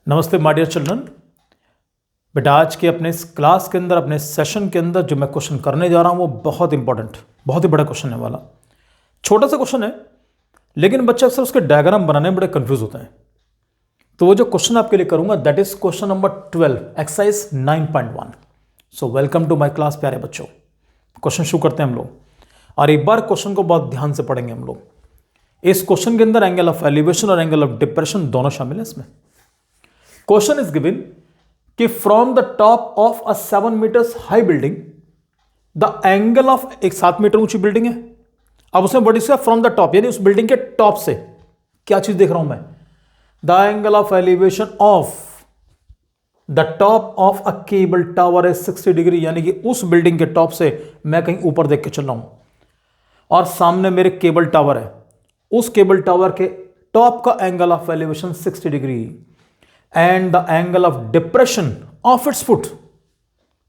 नमस्ते my dear children. बेटा आज के अपने इस क्लास के अंदर, अपने सेशन के अंदर जो मैं क्वेश्चन करने जा रहा हूँ वो बहुत इंपॉर्टेंट, बहुत ही बड़ा क्वेश्चन है वाला। छोटा सा क्वेश्चन है लेकिन बच्चे अक्सर उसके डायग्राम बनाने में बड़े कंफ्यूज होते हैं। तो वो जो क्वेश्चन आपके लिए करूंगा that is question number 12 exercise 9.1। So welcome to my class प्यारे बच्चों। क्वेश्चन शुरू करते हैं हम लोग और एक बार क्वेश्चन को बहुत ध्यान से पढ़ेंगे हम लोग। इस क्वेश्चन के अंदर एंगल ऑफ एलिवेशन और एंगल ऑफ डिप्रेशन दोनों शामिल है इसमें। क्वेश्चन इज गिवन कि from the top of a 7 meters high building the angle of, एक 7 मीटर ऊंची बिल्डिंग है। अब उसमें what is from the top, यानी उस बिल्डिंग के टॉप से क्या चीज देख रहा हूं मैं, the angle of elevation of the top of a cable tower है 60 डिग्री, यानी कि उस बिल्डिंग के टॉप से मैं कहीं ऊपर देख के चल रहा हूं और सामने मेरे केबल टावर है। उस केबल टावर के टॉप का angle of elevation 60 degree and the angle of depression of its foot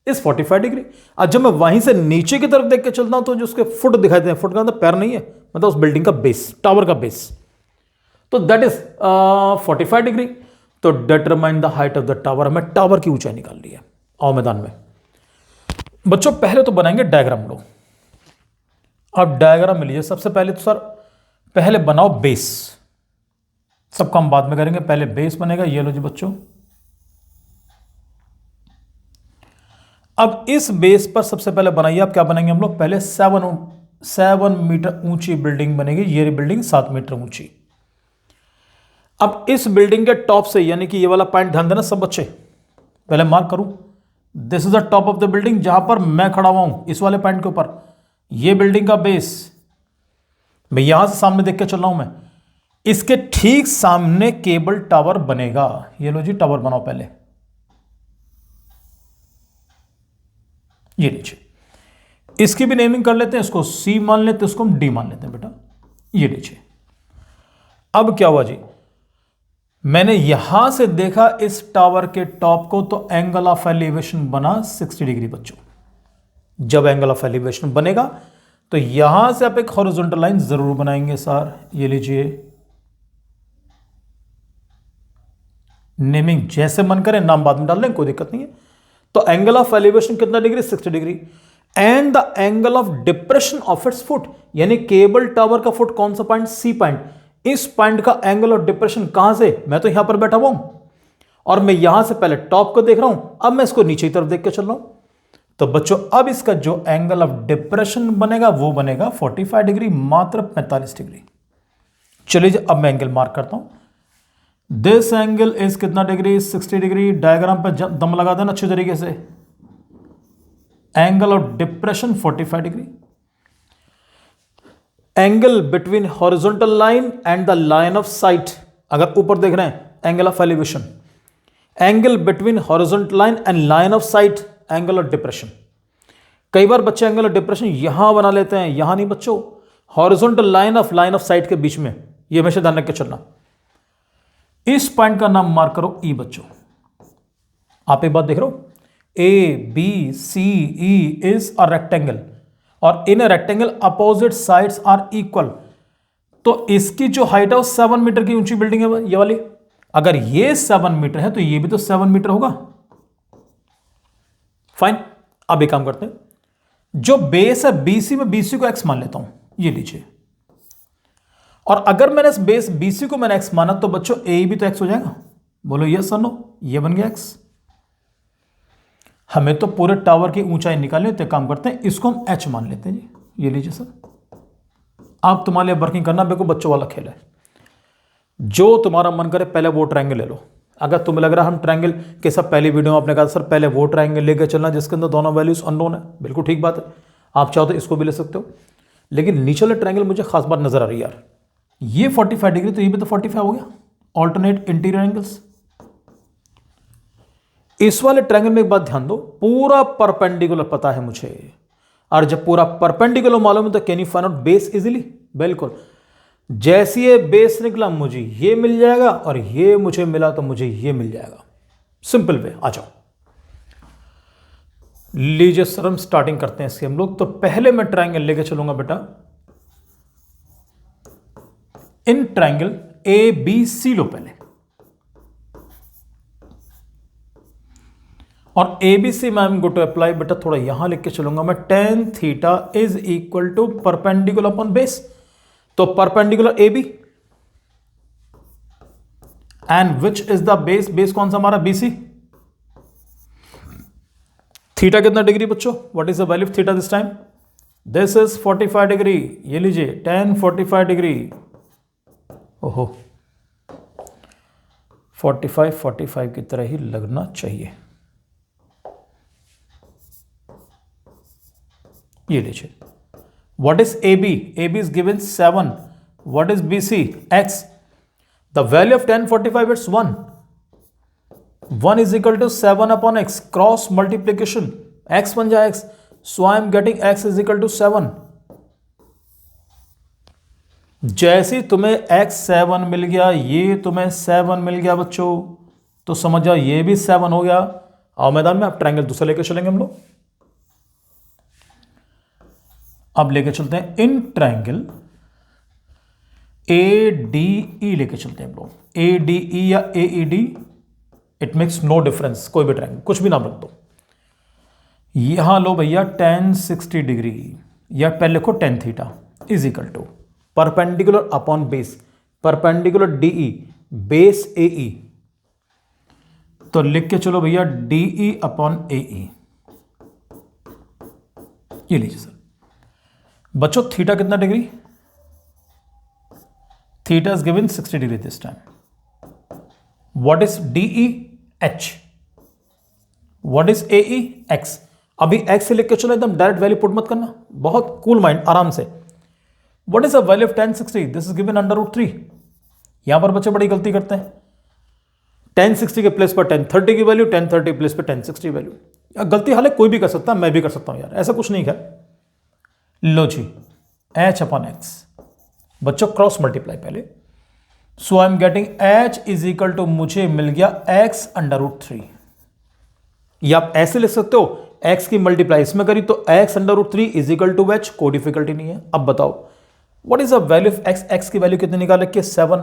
is 45 degree. अब जब मैं वहीं से नीचे की तरफ देख के चलता हूं तो जो उसके फुट दिखाई देते हैं, फुट का मतलब पैर नहीं है, मतलब उस बिल्डिंग का बेस, टावर का बेस, तो दैट इज 45 डिग्री। तो determine the height of the tower, हमें टावर की ऊंचाई निकाल ली है। आओ मैदान में बच्चों, पहले तो बनाएंगे डायग्राम लोग। अब डायग्राम मिल लीजिए। सबसे पहले तो सर पहले बनाओ बेस, सब काम बाद में करेंगे, पहले बेस बनेगा। ये लो जी बच्चों, अब इस बेस पर सबसे पहले बनाइए आप, क्या बनाएंगे हम लोग, पहले 7 मीटर ऊंची बिल्डिंग बनेगी। ये बिल्डिंग 7 मीटर ऊंची। अब इस बिल्डिंग के टॉप से, यानी कि ये वाला पॉइंट ध्यान देना सब बच्चे, पहले मार्क करूं, this is the top of the building, जहां पर मैं खड़ा हुआ हूं इस वाले पॉइंट के ऊपर, ये बिल्डिंग का बेस, मैं यहां से सामने देख के चल रहा हूं मैं, इसके ठीक सामने केबल टावर बनेगा। ये लो जी, टावर बनाओ पहले, ये लीजिए। इसकी भी नेमिंग कर लेते हैं, इसको सी मान लेते हैं, इसको हम डी मान लेते हैं बेटा। ये लीजिए। अब क्या हुआ जी, मैंने यहां से देखा इस टावर के टॉप को, तो एंगल ऑफ एलिवेशन बना 60 डिग्री बच्चों। जब एंगल ऑफ एलिवेशन बनेगा तो यहां से आप एक हॉरिजॉन्टल लाइन जरूर बनाएंगे सर। ये लीजिए, नेमिंग जैसे मन करे, नाम बाद में डाल लें, कोई दिक्कत नहीं है। तो एंगल ऑफ एलिवेशन कितना degree, 60 degree. And the angle of depression of its foot, यानी केबल टावर का फुट कौन सा पॉइंट, सी पॉइंट, इस पॉइंट का एंगल ऑफ डिप्रेशन कहां से, मैं तो यहां पर बैठा हुआ हूं और मैं यहां से पहले टॉप को देख रहा हूं, अब मैं इसको नीचे की तरफ देख के चल रहा हूं। तो बच्चों अब इसका जो एंगल ऑफ डिप्रेशन बनेगा वो बनेगा 45 डिग्री, मात्र 45 डिग्री। चलिए अब मैं एंगल मार्क करता हूं। दिस एंगल इज कितना डिग्री, 60 डिग्री। डायग्राम पर दम लगा देना अच्छे तरीके से। Angle of depression 45 degree. Angle between horizontal line and the line of site, अगर ऊपर देख रहे हैं angle of elevation, angle between horizontal line and line of site, angle of depression. कई बार बच्चे एंगल ऑफ डिप्रेशन यहां बना लेते हैं, यहां नहीं बच्चों, हॉरिजॉन्टल लाइन ऑफ साइट के बीच में, ये हमेशा ध्यान रख के चलना। इस पॉइंट का नाम मार्क करो ई बच्चों। आप एक बात देख रहे हो, A B C E is a rectangle और in rectangle opposite sides are equal. तो इसकी जो हाइट है वो 7 मीटर की ऊंची बिल्डिंग है ये वाली। अगर ये 7 मीटर है तो ये भी तो 7 मीटर होगा। फाइन, अब एक काम करते हैं, जो बेस है बीसी में, बीसी को एक्स मान लेता हूं, ये लीजिए। और अगर मैंने इस बेस बीसी को मैंने एक्स माना तो बच्चों ए भी तो एक्स हो जाएगा। बोलो यस और नो, ये बन गया एक्स। हमें तो पूरे टावर की ऊंचाई निकालनी, तो काम करते हैं इसको हम एच मान लेते हैं जी। ये लीजिए सर, आप तुम्हारे लिए वर्किंग करना, मेरे को बच्चों वाला खेल है। जो तुम्हारा मन करे पहले वो ट्रायंगल ले लो। अगर तुम्हें लग रहा है हम ट्रायंगल के सब, पहली वीडियो में आपने कहा सर पहले वो ट्रायंगल लेकर चलना जिसके अंदर दोनों वैल्यूज अननोन है, बिल्कुल ठीक बात है, आप चाहो तो इसको भी ले सकते हो। लेकिन नीचे वाले ट्रायंगल मुझे खास बात नजर आ रही है यार, ये 45 डिग्री, तो ये भी तो 45 हो गया, ऑल्टरनेट इंटीरियर एंगल्स। इस वाले ट्रायंगल में एक बात ध्यान दो, पूरा परपेंडिकुलर पता है मुझे, और जब पूरा परपेंडिकुलर मालूम है तो can you find out base easily. बिल्कुल, जैसे ये बेस निकला मुझे ये मिल जाएगा और ये मुझे मिला तो मुझे ये मिल जाएगा। सिंपल वे, आ जाओ। लीजिए सर हम स्टार्टिंग करते हैं इसके हम लोग। तो पहले मैं ट्रायंगल लेके चलूंगा बेटा, इन ट्रायंगल ए बी सी लो पहले। और ABC में I am going to apply, बेटा थोड़ा यहां लिख के चलूंगा मैं, tan theta is equal to perpendicular upon base, तो perpendicular AB and which is the base, base कौन सा हमारा BC। थीटा कितना डिग्री बच्चों, what is the value of theta this time, this is 45 degree, ये लीजिए tan 45 डिग्री, ओहो 45 की तरह ही लगना चाहिए, ये लीजिए। What is AB, AB is given 7, what is BC X, the value of tan 45 it's 1 is equal to 7 upon x, cross multiplication, x बन जाए x, so I am getting x is equal to 7। जैसे तुम्हें x 7 मिल गया, ये तुम्हें 7 मिल गया बच्चों, तो समझ जाओ ये भी 7 हो गया। आओ मैदान में, अब ट्रायंगल दूसरा लेके चलेंगे हम लोग। अब लेके चलते हैं इन ट्रायंगल ADE लेके चलते हैं हम लोग, ADE या AED, it makes no difference, कोई भी ट्रायंगल कुछ भी नाम रख दो। यहां लो भैया tan 60 डिग्री, या पहले लिखो tan theta is equal to perpendicular upon base, perpendicular DE base AE, तो लिख के चलो भैया DE अपॉन AE, ये लीजिए सर। बच्चों थीटा कितना degree, theta is given 60 degree this time. What is DE H, what is AE X। अभी X से लिख के चलो, एकदम डायरेक्ट वैल्यू पुट मत करना, बहुत कूल माइंड, आराम से। What is the value of tan 60, this is given √3। यहां पर बच्चे बड़ी गलती करते हैं, tan 60 के प्लेस पर tan 30 की वैल्यू, tan 30 प्लेस पर tan 60 वैल्यू। गलती हालांकि कोई भी कर सकता है, मैं भी कर सकता हूं यार, ऐसा कुछ नहीं है। लो जी H अपॉन X, बच्चों क्रॉस मल्टीप्लाई पहले, so I am getting H is equal to, मुझे मिल गया X √3, या आप ऐसे लिख सकते हो, X की मल्टीप्लाई इसमें करी तो X √3 is equal to H, कोई डिफिकल्टी नहीं है। अब बताओ what is the value of X, X की वैल्यू कितनी निकाल रखी है 7,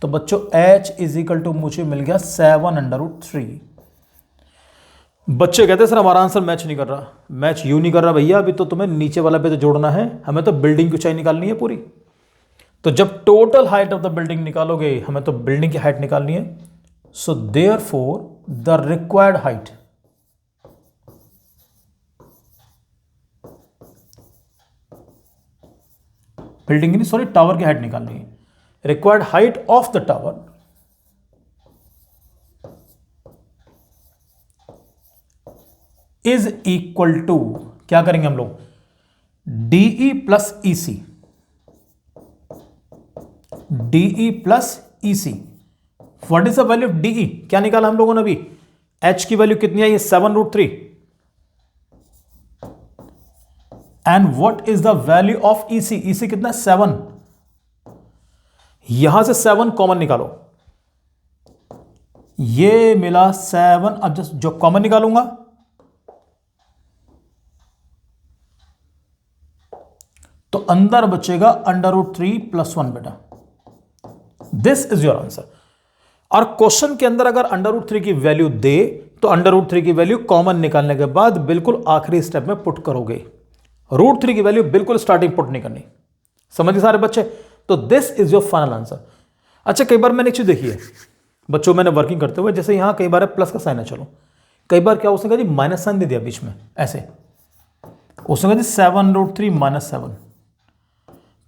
तो बच्चों H इज इक्वल टू मुझे मिल गया 7 √3। बच्चे कहते हैं सर हमारा आंसर मैच नहीं कर रहा, मैच यूं नहीं कर रहा भैया, अभी तो तुम्हें नीचे वाला पे तो जोड़ना है, हमें तो बिल्डिंग की ऊंचाई निकालनी है पूरी। तो जब total height of the building निकालोगे, हमें तो बिल्डिंग की हाइट निकालनी है, so therefore the required height, building की नहीं सॉरी टावर की हाइट निकालनी है, required height of the tower is equal to, क्या करेंगे हम लोग, DE plus EC, DE plus EC। What is the value of DE, क्या निकाला हम लोगों ने अभी, H की वैल्यू कितनी आई है 7√3, and what is the value of EC, EC कितना 7, यहां से 7 कॉमन निकालो, ये मिला 7, अब जो कॉमन निकालूंगा तो अंदर बचेगा √3 + 1 बेटा, दिस इज योर आंसर। और क्वेश्चन के अंदर अगर √3 की वैल्यू दे तो √3 की वैल्यू कॉमन निकालने के बाद बिल्कुल आखिरी स्टेप में पुट करोगे, √3 की वैल्यू बिल्कुल स्टार्टिंग पुट नहीं करनी, समझिए सारे बच्चे। तो this is your final answer. अच्छा कई बार मैंने एक चीज देखी है बच्चों, मैंने वर्किंग करते हुए, जैसे यहां कई बार प्लस का साइन है, चलो कई बार क्या उसने कहा जी माइनस साइन दे दिया बीच में, ऐसे उसने कहा जी 7√3 - 7,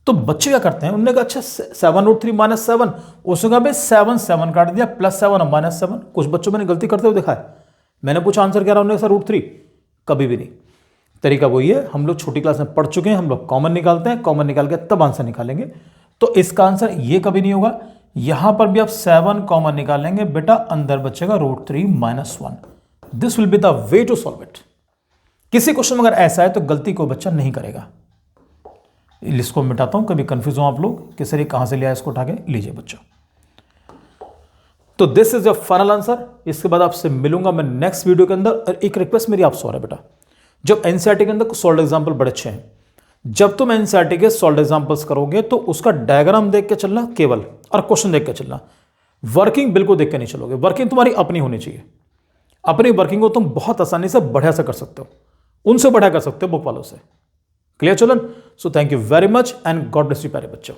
तो बच्चे क्या करते हैं, उन्होंने कहा अच्छा 7√3 - 7, उसने कहा भाई 7 7 काट दिया, +7 और -7। कुछ बच्चों मैंने गलती करते हुए देखा है, मैंने पूछा आंसर क्या रहा, उन्होंने कहा √3, कभी भी नहीं। तरीका वही है, हम लोग छोटी क्लास में पढ़ चुके हैं, हम लोग कॉमन निकालते हैं, कॉमन निकाल के तब आंसर निकालेंगे। तो इसका आंसर ये कभी नहीं होगा, यहां पर भी आप 7 कॉमन निकालेंगे बेटा, अंदर बचेगा √3 - 1। This will be the way to solve it. किसी क्वेश्चन में अगर ऐसा है तो गलती को बच्चा नहीं करेगा। इसको मिटाता हूं, कभी कंफ्यूज हो आप लोग कि सर ये कहां से लिया, इसको उठा के लीजिए बच्चों। तो this is your final answer. इसके बाद आपसे मिलूंगा मैं नेक्स्ट वीडियो के अंदर। एक रिक्वेस्ट मेरी आपसे हो रहा है बेटा, जब एनसीईआरटी के अंदर कुछ सॉल्व एग्जाम्पल बड़े अच्छे हैं, जब तुम एनसीईआरटी के सॉल्व एग्जाम्पल्स करोगे तो उसका डायग्राम देख के चलना केवल, और क्वेश्चन देख के चलना, वर्किंग बिल्कुल देख के नहीं चलोगे, वर्किंग तुम्हारी अपनी होनी चाहिए। अपनी वर्किंग को तुम बहुत आसानी से बढ़िया से कर सकते हो, उनसे बढ़िया कर सकते हो बुक वालों से। Clear children? So thank you very much and God bless you प्यारे बच्चों।